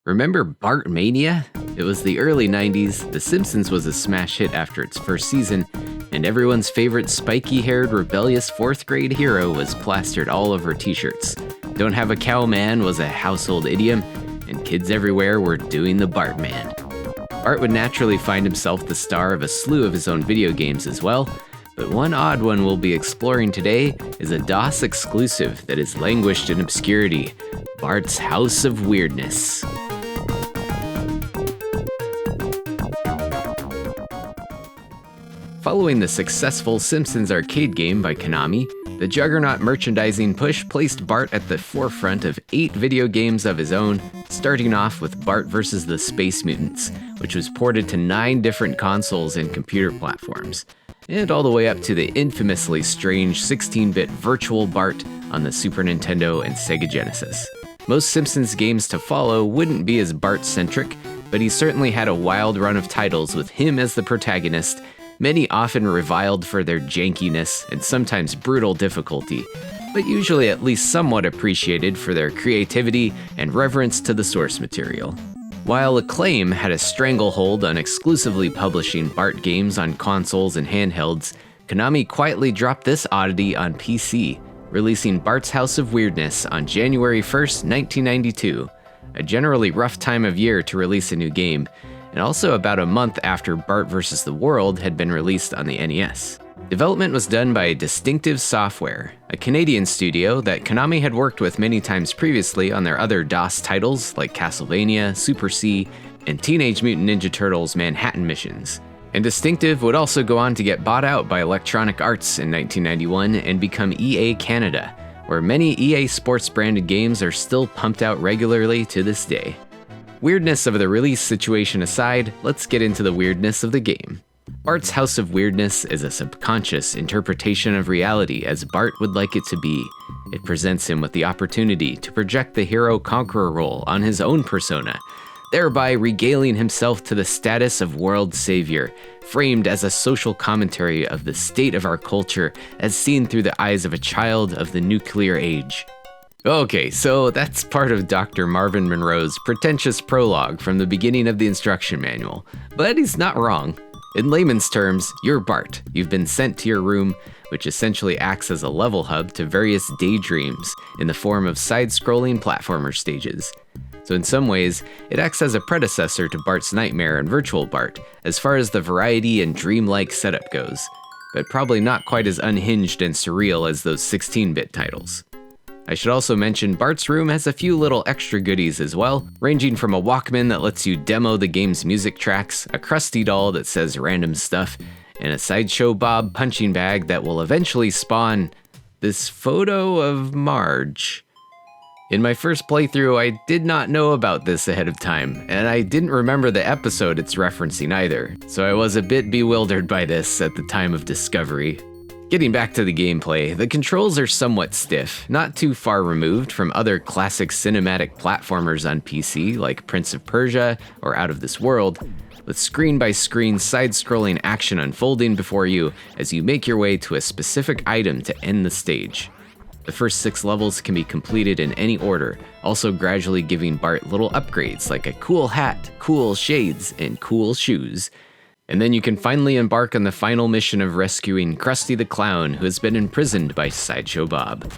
Remember Bart Mania? It was the early 90s, The Simpsons was a smash hit after its first season, and everyone's favorite spiky-haired rebellious 4th grade hero was plastered all over t-shirts. Don't have a cow man was a household idiom, and kids everywhere were doing the Bart man. Bart would naturally find himself the star of a slew of his own video games as well, but one odd one we'll be exploring today is a DOS exclusive that has languished in obscurity, Bart's House of Weirdness. Following the successful Simpsons arcade game by Konami, the Juggernaut merchandising push placed Bart at the forefront of 8 video games of his own, starting off with Bart vs. the Space Mutants, which was ported to 9 different consoles and computer platforms, and all the way up to the infamously strange 16-bit Virtual Bart on the Super Nintendo and Sega Genesis. Most Simpsons games to follow wouldn't be as Bart-centric, but he certainly had a wild run of titles with him as the protagonist, many often reviled for their jankiness and sometimes brutal difficulty, but usually at least somewhat appreciated for their creativity and reverence to the source material. While Acclaim had a stranglehold on exclusively publishing Bart games on consoles and handhelds, Konami quietly dropped this oddity on PC, releasing Bart's House of Weirdness on January 1st, 1992, a generally rough time of year to release a new game, and also about a month after Bart vs. the World had been released on the NES. Development was done by Distinctive Software, a Canadian studio that Konami had worked with many times previously on their other DOS titles like Castlevania, Super C, and Teenage Mutant Ninja Turtles Manhattan Missions. And Distinctive would also go on to get bought out by Electronic Arts in 1991 and become EA Canada, where many EA Sports branded games are still pumped out regularly to this day. Weirdness of the release situation aside, let's get into the weirdness of the game. Bart's House of Weirdness is a subconscious interpretation of reality as Bart would like it to be. It presents him with the opportunity to project the hero-conqueror role on his own persona, thereby regaling himself to the status of world savior, framed as a social commentary of the state of our culture as seen through the eyes of a child of the nuclear age. Okay, so that's part of Dr. Marvin Monroe's pretentious prologue from the beginning of the instruction manual, but he's not wrong. In layman's terms, you're Bart. You've been sent to your room, which essentially acts as a level hub to various daydreams in the form of side-scrolling platformer stages. So in some ways, it acts as a predecessor to Bart's Nightmare and Virtual Bart, as far as the variety and dreamlike setup goes, but probably not quite as unhinged and surreal as those 16-bit titles. I should also mention Bart's room has a few little extra goodies as well, ranging from a Walkman that lets you demo the game's music tracks, a Krusty doll that says random stuff, and a Sideshow Bob punching bag that will eventually spawn this photo of Marge. In my first playthrough, I did not know about this ahead of time, and I didn't remember the episode it's referencing either, so I was a bit bewildered by this at the time of discovery. Getting back to the gameplay, the controls are somewhat stiff, not too far removed from other classic cinematic platformers on PC like Prince of Persia or Out of This World, with screen-by-screen side-scrolling action unfolding before you as you make your way to a specific item to end the stage. The first 6 levels can be completed in any order, also gradually giving Bart little upgrades like a cool hat, cool shades, and cool shoes. And then you can finally embark on the final mission of rescuing Krusty the Clown, who has been imprisoned by Sideshow Bob.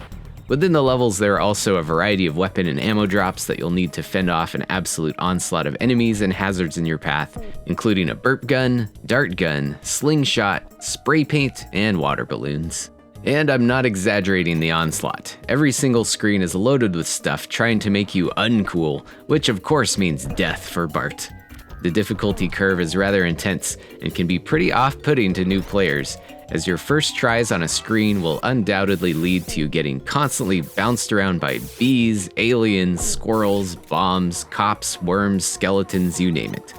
Within the levels, there are also a variety of weapon and ammo drops that you'll need to fend off an absolute onslaught of enemies and hazards in your path, including a burp gun, dart gun, slingshot, spray paint, and water balloons. And I'm not exaggerating the onslaught. Every single screen is loaded with stuff trying to make you uncool, which of course means death for Bart. The difficulty curve is rather intense and can be pretty off-putting to new players, as your first tries on a screen will undoubtedly lead to you getting constantly bounced around by bees, aliens, squirrels, bombs, cops, worms, skeletons, you name it.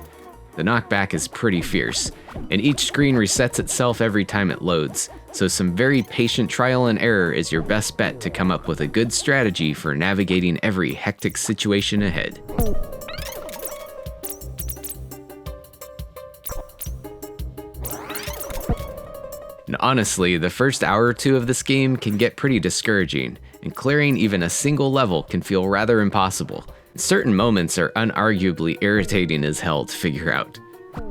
The knockback is pretty fierce, and each screen resets itself every time it loads, so some very patient trial and error is your best bet to come up with a good strategy for navigating every hectic situation ahead. And honestly, the first hour or two of this game can get pretty discouraging, and clearing even a single level can feel rather impossible. Certain moments are unarguably irritating as hell to figure out.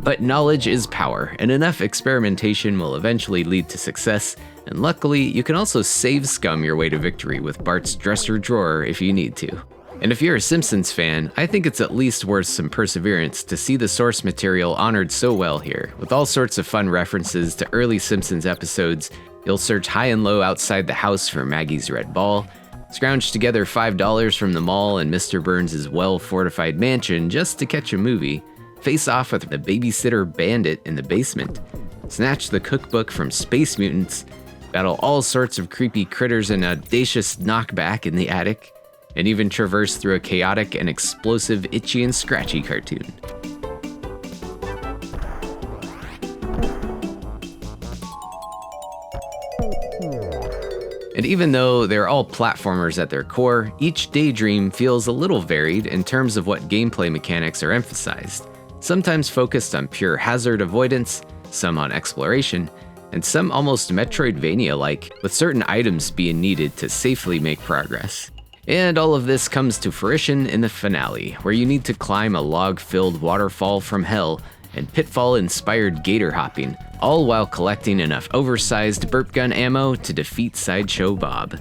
But knowledge is power, and enough experimentation will eventually lead to success, and luckily, you can also save scum your way to victory with Bart's dresser drawer if you need to. And if you're a Simpsons fan, I think it's at least worth some perseverance to see the source material honored so well here, with all sorts of fun references to early Simpsons episodes. You'll search high and low outside the house for Maggie's red ball, scrounge together $5 from the mall and Mr. Burns' well-fortified mansion just to catch a movie, face off with the babysitter bandit in the basement, snatch the cookbook from Space Mutants, battle all sorts of creepy critters in audacious knockback in the attic, and even traverse through a chaotic and explosive Itchy and Scratchy cartoon. And even though they're all platformers at their core, each daydream feels a little varied in terms of what gameplay mechanics are emphasized, sometimes focused on pure hazard avoidance, some on exploration, and some almost Metroidvania-like, with certain items being needed to safely make progress. And all of this comes to fruition in the finale, where you need to climb a log-filled waterfall from hell and pitfall-inspired gator hopping, all while collecting enough oversized burp gun ammo to defeat Sideshow Bob.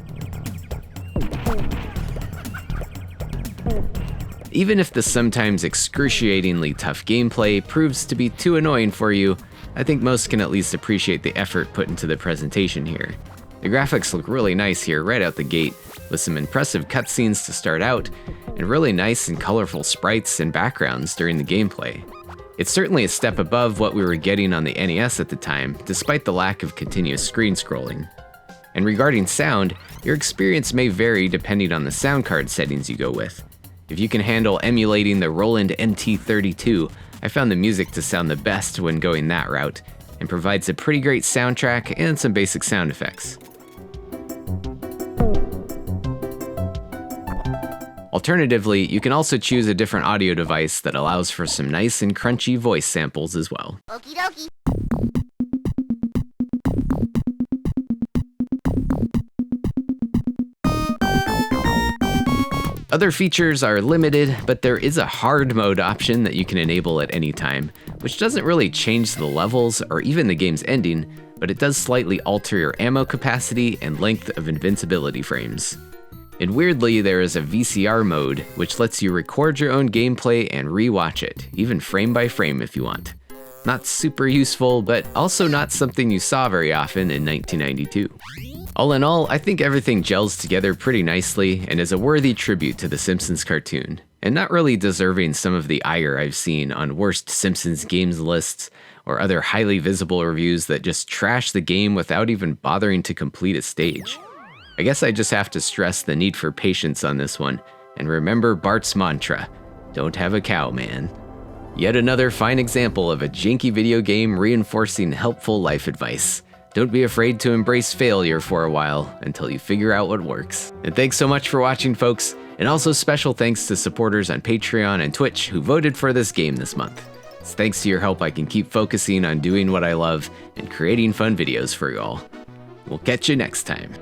Even if the sometimes excruciatingly tough gameplay proves to be too annoying for you, I think most can at least appreciate the effort put into the presentation here. The graphics look really nice here right out the gate, with some impressive cutscenes to start out, and really nice and colorful sprites and backgrounds during the gameplay. It's certainly a step above what we were getting on the NES at the time, despite the lack of continuous screen scrolling. And regarding sound, your experience may vary depending on the sound card settings you go with. If you can handle emulating the Roland NT32, I found the music to sound the best when going that route, and provides a pretty great soundtrack and some basic sound effects. Alternatively, you can also choose a different audio device that allows for some nice and crunchy voice samples as well. Okie dokie. Other features are limited, but there is a hard mode option that you can enable at any time, which doesn't really change the levels or even the game's ending, but it does slightly alter your ammo capacity and length of invincibility frames. And weirdly, there is a VCR mode, which lets you record your own gameplay and re-watch it, even frame by frame if you want. Not super useful, but also not something you saw very often in 1992. All in all, I think everything gels together pretty nicely and is a worthy tribute to the Simpsons cartoon, and not really deserving some of the ire I've seen on worst Simpsons games lists or other highly visible reviews that just trash the game without even bothering to complete a stage. I guess I just have to stress the need for patience on this one, and remember Bart's mantra, don't have a cow, man. Yet another fine example of a janky video game reinforcing helpful life advice. Don't be afraid to embrace failure for a while until you figure out what works. And thanks so much for watching, folks, and also special thanks to supporters on Patreon and Twitch who voted for this game this month. It's thanks to your help I can keep focusing on doing what I love and creating fun videos for you all. We'll catch you next time.